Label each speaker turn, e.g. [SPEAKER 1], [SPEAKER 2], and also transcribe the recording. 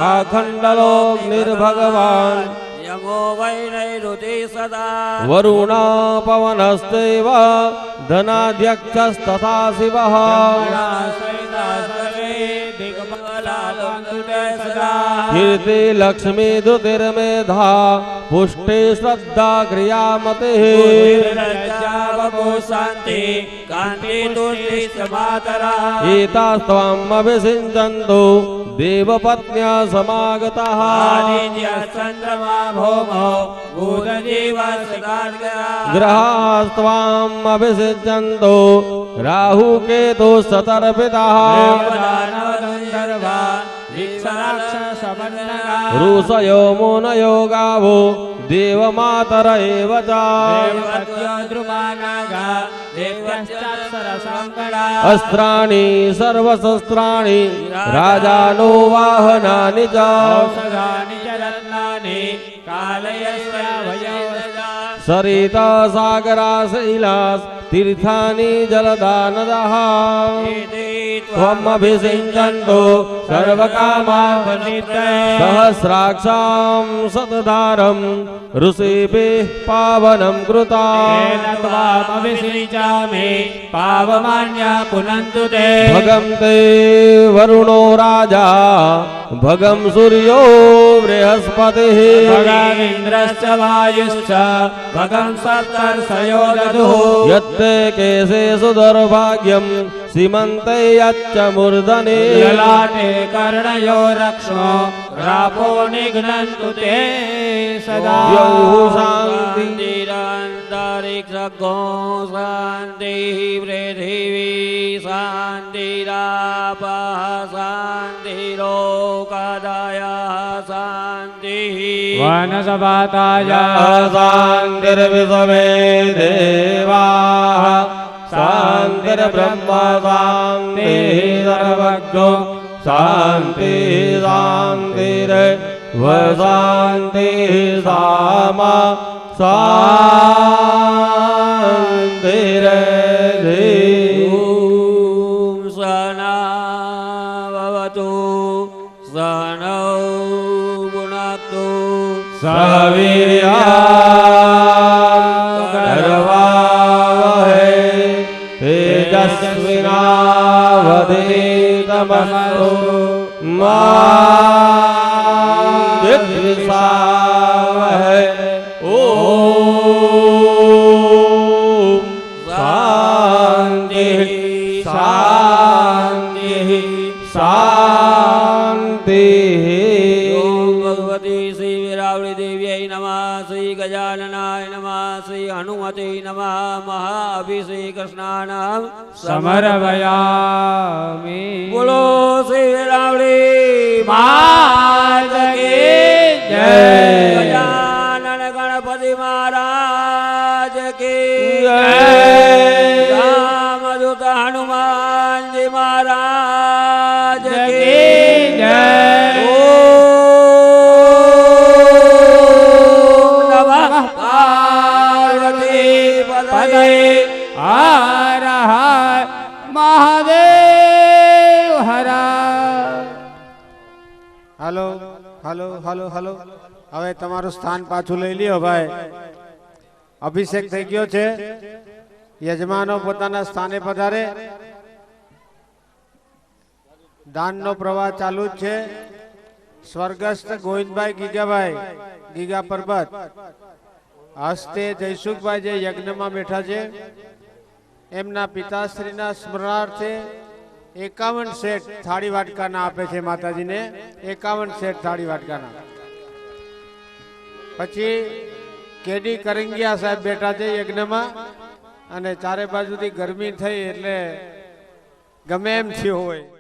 [SPEAKER 1] આખંડલોક નિર્ભગવાન
[SPEAKER 2] यमो वै नैऋति सदा
[SPEAKER 1] वरुणा पवनस्तेव धनाध्यक्षस्तथा शिवः कीर्ति लक्ष्मी धृतिर्मेधा पुष्टि श्रद्धा क्रियामतिः
[SPEAKER 2] शान्ति कान्ति तुष्टि समातरा
[SPEAKER 1] एतास्त्वाम् अभिषिञ्चन्तु देवपत्न्या समागताः
[SPEAKER 2] चन्द्रमा भौमो
[SPEAKER 1] ग्रहास्त्वाम् अभिषिञ्चन्तु राहु केतु सतर्पिताः ऋषयो मुनयो गावो देवमातर एव च अस्त्राणि सर्वशस्त्राणि राजानो वाहनानि च सरिता सागरा शैलास तीर्थानि जलदा नदः त्वमभिषिञ्चन्तु सर्वकामाफलितैः सहस्राक्षां शतधारं ऋषिभिः पावनं कृता
[SPEAKER 2] त्वामभिषिञ्चामि पावमान्या पुनन्तु ते
[SPEAKER 1] भगं ते वरुणो राजा भगं सूर्यो बृहस्पतिः
[SPEAKER 2] भगमिन्द्रश्च वायुश्च भगं सप्तर्षयो दधुः
[SPEAKER 1] यत्ते केशेषु दौर्भाग्यं सीमन्ते यच्च मूर्धने
[SPEAKER 2] ललाटे कर्णयो रक्ष्मो रापो निघ्नन्तु ते सदा
[SPEAKER 1] यौः शान्तिरन्तरिक्षगो शान्तिः पृथिवी शान्तिरापः शान्तिरोकादयः शान्तिः वनस्पतयः शान्तिर्विश्वे देवाः शान्तिर्ब्रह्म शान्तिः सर्वज्ञो शान्तिः शान्तिर्वशान्तिः सामा शान्तिरधिः
[SPEAKER 2] सना भवतु सनौ भुनक्तु
[SPEAKER 1] सर्वीर्यर्वावहै तेजस्विनावधीतमस्तु मा विद्विषावहै ॐ शान्तिः शान्तिः शान्तिः
[SPEAKER 2] भगवती श्री वीरावली देव्यै नमः श्री गजाननाय नमः श्री हनुमते नमः महाअभिषेकस्नानं समर्पयामि बोलो श्री वीरावली मात की जय गजानन गणपति महाराज की जय रामदूत हनुमान जी महाराज की जय हर हर महादेव हर
[SPEAKER 3] हेलो हेलो हेलो हेलो હવે તમારું સ્થાન પાછું લઈ લ્યો ભાઈ અભિષેક થઈ ગયો છે યજમાનો પોતાના સ્થાને પધારે દાનનો પ્રવાહ ચાલુ જ છે સ્વર્ગસ્થ ગોવિંદભાઈ ગીગાભાઈ ગીગા પરબત હસ્તે જયસુખભાઈ જે યજ્ઞમાં બેઠા છે એમના પિતાશ્રીના સ્મરણાર્થે 51 સેટ થાળી વાટકાના આપે છે માતાજીને 51 સેટ થાળી વાટકાના પછી કેડી કરંગિયા સાહેબ બેઠા છે યજ્ઞમાં અને ચારે બાજુથી ગરમી થઈ એટલે ગમે એમ થયું હોય